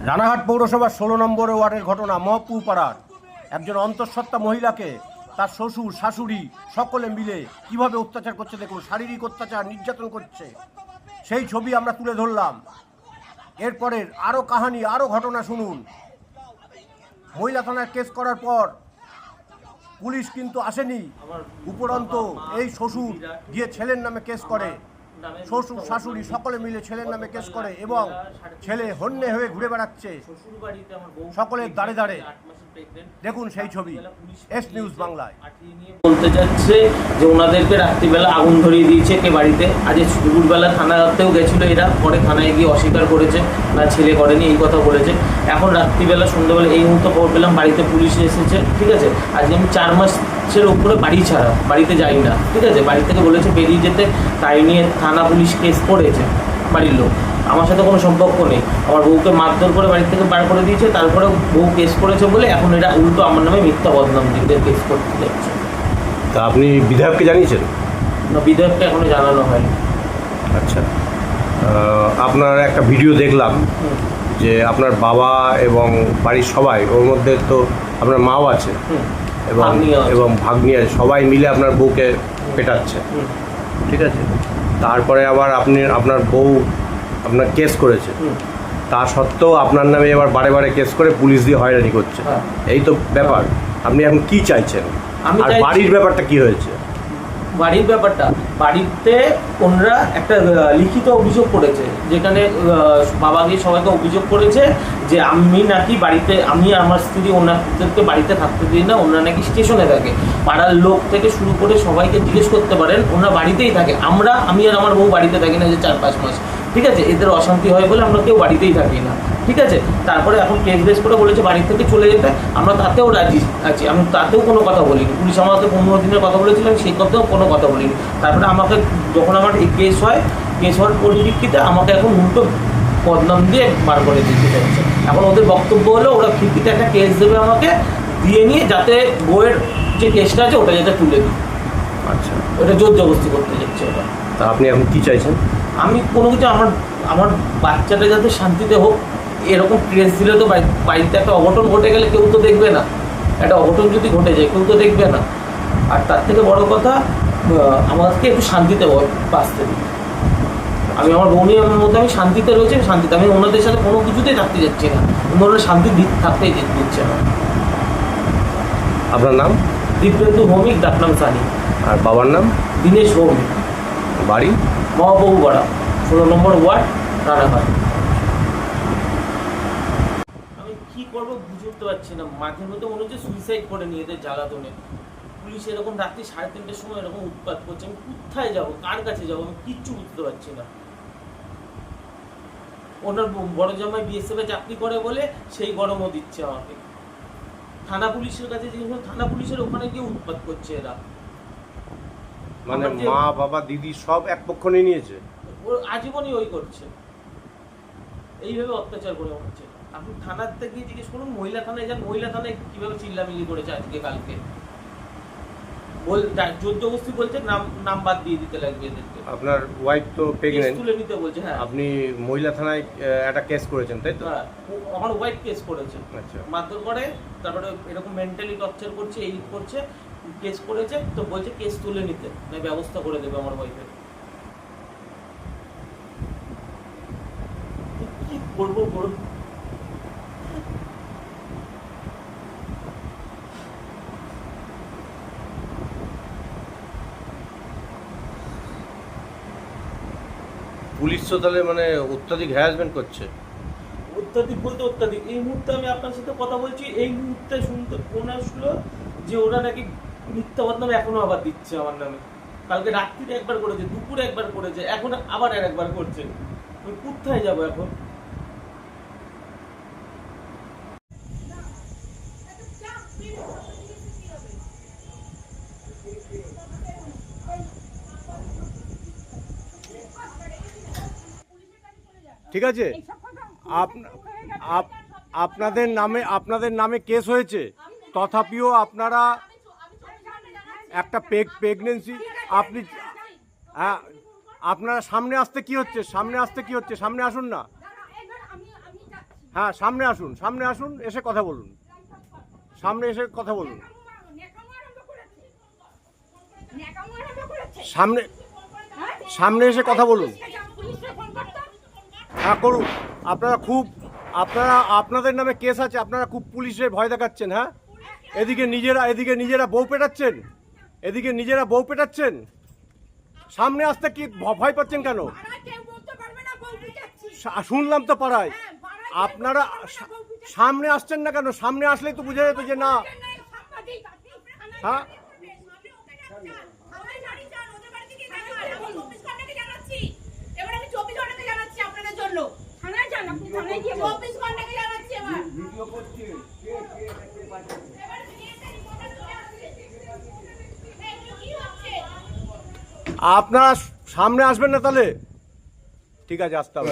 রানাঘাট পৌরসভার 16 নম্বর ওয়ার্ডের ঘটনা। মহপুর পাড়ার একজন অন্তঃসত্ত্বা মহিলাকে তার শ্বশুর শাশুড়ি সকলে মিলে কিভাবে অত্যাচার করছে দেখুন, শারীরিক অত্যাচার নির্যাতন করছে, সেই ছবি আমরা তুলে ধরলাম। এরপরের আরও কাহানি, আরও ঘটনা শুনুন। মহিলা থানায় কেস করার পর পুলিশ কিন্তু আসেনি, উপরন্ত এই শ্বশুর গিয়ে ছেলের নামে কেস করে, শ্বশুর শাশুড়ি সকলে মিলে ছেলের নামে কেস করে এবং ছেলে হন্যে হয়ে ঘুরে বেড়াচ্ছে সকলের দাঁড়ে দাঁড়ে। দেখুন সেই ছবি এস নিউজ বাংলায়। বলতে যাচ্ছে যে ওনাদেরকে রাত্রিবেলা আগুন ধরিয়ে দিয়েছে কে বাড়িতে। আজ দুপুরবেলা থানাতেও গেছিলো এরা, পরে থানায় গিয়ে অস্বীকার করেছে, না ছেলে করেনি এই কথা বলেছে। এখন রাত্রিবেলা সন্ধ্যাবেলা এই মুহূর্তে খবর পেলাম বাড়িতে পুলিশ এসেছে। ঠিক আছে, আজকে আমি 4 মাসের উপরে বাড়ি ছাড়া, বাড়িতে যাই না। ঠিক আছে, বাড়ি থেকে বলেছে বেরিয়ে যেতে, তাই নিয়ে থানা পুলিশ কেস করেছে। বাড়ির লোক আমার সাথে কোনো সম্পর্ক নেই, আমার বউকে মারধর করে বাড়ি থেকে বার করে দিয়েছে, তারপরে বউ কেস করেছে বলে এখন এরা উল্টো আমার নামে মিথ্যা বদনাম দিতে কেস করতে যাচ্ছে। তা আপনি বিধায়ককে জানিয়েছেন? না, বিধায়ককে এখনো জানানো হয়নি। আচ্ছা, আপনার একটা ভিডিও দেখলাম যে আপনার বাবা এবং বাড়ির সবাই, ওর মধ্যে তো আপনার মাও আছে এবং ভাগ্নি আছে, সবাই মিলে আপনার বউকে পেটাচ্ছে। ঠিক আছে, তারপরে আবার আপনার বউ আপনার কেস করেছে, তা সত্ত্বেও আপনার নামে এবার বারে বারে কেস করে পুলিশ দিয়ে হয়রানি করছে। এই তো ব্যাপার। আপনি এখন কি চাইছেন? আর বাড়ির ব্যাপারটা কি হয়েছে? বাড়ির ব্যাপারটা, বাড়িতে ওনারা একটা লিখিত অভিযোগ করেছে, যেখানে বাবাকে সবাইকে অভিযোগ করেছে যে আমি নাকি বাড়িতে, আমি আমার স্ত্রী ওনাদেরকে বাড়িতে থাকতে দিই না, ওনারা নাকি স্টেশনে থাকে। পাড়ার লোক থেকে শুরু করে সবাইকে জিজ্ঞেস করতে পারেন, ওনারা বাড়িতেই থাকে। আমি আর আমার বউ বাড়িতে থাকি না যে 4-5 মাস। ঠিক আছে, এদের অশান্তি হয় বলে আমরা কেউ বাড়িতেই থাকি না। ঠিক আছে, তারপরে এখন কেস বেস করে বলেছে বাড়ি থেকে চলে যেতে, আমরা তাতেও রাজি আছি, আমি তাতেও কোনো কথা বলিনি। পুলিশ আমাকে 15 দিনের কথা বলেছিলাম, সেই কথাও কোনো কথা বলিনি। তারপরে আমাকে যখন আমার এই কেস হওয়ার পরিপ্রেক্ষিতে আমাকে এখন উল্টো বদনাম দিয়ে বার করে দিতে চাইছে। এখন ওদের বক্তব্য হলো ওরা ভিত্তিতে একটা কেস দেবে আমাকে, দিয়ে নিয়ে যাতে বইয়ের যে কেসটা আছে ওটা যাতে তুলে দিই। আচ্ছা, ওটা জোর জবরদস্তি করতে যাচ্ছে ওটা। তা আপনি এখন কী চাইছেন? আমি কোনো কিছু, আমার বাচ্চাটা যাতে শান্তিতে হোক, এরকম কেস দিলে তো বাড়িতে একটা অঘটন ঘটে গেলে কেউ তো দেখবে না। একটা অঘটন যদি ঘটে যায় কেউ তো দেখবে না। আর তার থেকে বড় কথা, আমাকে একটু শান্তিতে বাঁচতে দিই। আমি আমার বউ নিয়ে আমার মধ্যে আমি শান্তিতে রয়েছি, শান্তিতে। আমি ওনাদের সাথে কোনো কিছুতেই থাকতে যাচ্ছি না, ওনারা শান্তি থাকতেই দিচ্ছে না। আপনার নাম? দিব্যেন্দু ভৌমিক, ডাকনাম সানি। আর বাবার নাম? দীনেশ ভৌমিক। বাড়ি? মহাবউ পাড়া, 16 নম্বর ওয়ার্ড, রানাঘাট। আমি কি করবো বুঝে উঠতে পারছি না। মাঝে মধ্যে মনে হচ্ছে সুইসাইড করে নিয়ে এদের জ্বালাতনে। পুলিশ এরকম রাত্রি 3:30টার সময় এরকম উৎপাত করছে। আমি কোথায় যাবো, কার কাছে যাবো, আমি কিচ্ছু বুঝতে পারছি না। ওনার বড় জামাই বিএসএফে চাকরি করে বলে সেই গরমও দিচ্ছে আমাকে। থানা পুলিশের কাছে, থানা পুলিশের ওখানে গিয়ে উৎপাত করছে এরা। মানে মা বাবা দিদি সব এক পক্ষ নিয়ে নিয়েছে, আজীবনই ওই করছে, এইভাবে অত্যাচার করে হচ্ছে। আপনি থানাতে গিয়ে জিজ্ঞেস করুন, মহিলা থানায় যান, মহিলা থানায় কিভাবে চিল্লামিল্লি করেছে আজকে কালকে। জোর জবরদস্তি বলছে নাম বাদ দিয়ে দিতে লাগবে এদেরকে। আপনার ওয়াইফ তো প্রেগন্যান্ট, তুলে নিতে বলছে। হ্যাঁ, আপনি মহিলা থানায় একটা কেস করেছেন তাই তো? হ্যাঁ, আমার ওয়াইফ কেস করেছে। আচ্ছা, মারধর করে, তারপরে এরকম মেন্টালি টর্চার করছে, এই করছে, কেস করেছে। তো বলছে কেস তুলে নিতে, না ব্যবস্থা করে দেবে আমার ওয়াইফের। কি করবো বলুন? পুলিশ তো তাহলে মানে অত্যাধিক হ্যারাসমেন্ট করছে। অত্যাধিক বলতে অত্যাধিক। এই মুহূর্তে আমি আপনার সাথে কথা বলছি, এই মুহূর্তে শুনতে ফোন আসলো যে ওরা নাকি মিথ্যা বদনাম এখনো আবার দিচ্ছে আমার নামে। কালকে রাত্রিরে একবার করেছে, দুপুরে একবার করেছে, এখন আবার একবার করছে। আমি কোথায় যাবো এখন? ঠিক আছে, আপনাদের নামে কেস হয়েছে, তথাপিও আপনারা একটা প্রেগনেন্সি, আপনি হ্যাঁ, আপনারা সামনে আসতে কি হচ্ছে, সামনে আসুন না। হ্যাঁ, সামনে আসুন, সামনে আসুন, এসে কথা বলুন, সামনে এসে কথা বলুন। সামনে সামনে এসে কথা বলুন। হ্যাঁ, করুন। আপনাদের নামে কেস আছে, আপনারা খুব পুলিশে ভয় দেখাচ্ছেন। হ্যাঁ, এদিকে নিজেরা বউ পেটাচ্ছেন, সামনে আসতে কি ভয় পাচ্ছেন কেন? শুনলাম তো পাড়ায়, আপনারা সামনে আসছেন না কেন? সামনে আসলেই তো বোঝা যেত যে না। হ্যাঁ, আপনারা সামনে আসবেন না তাহলে? ঠিক আছে, আসতে হবে।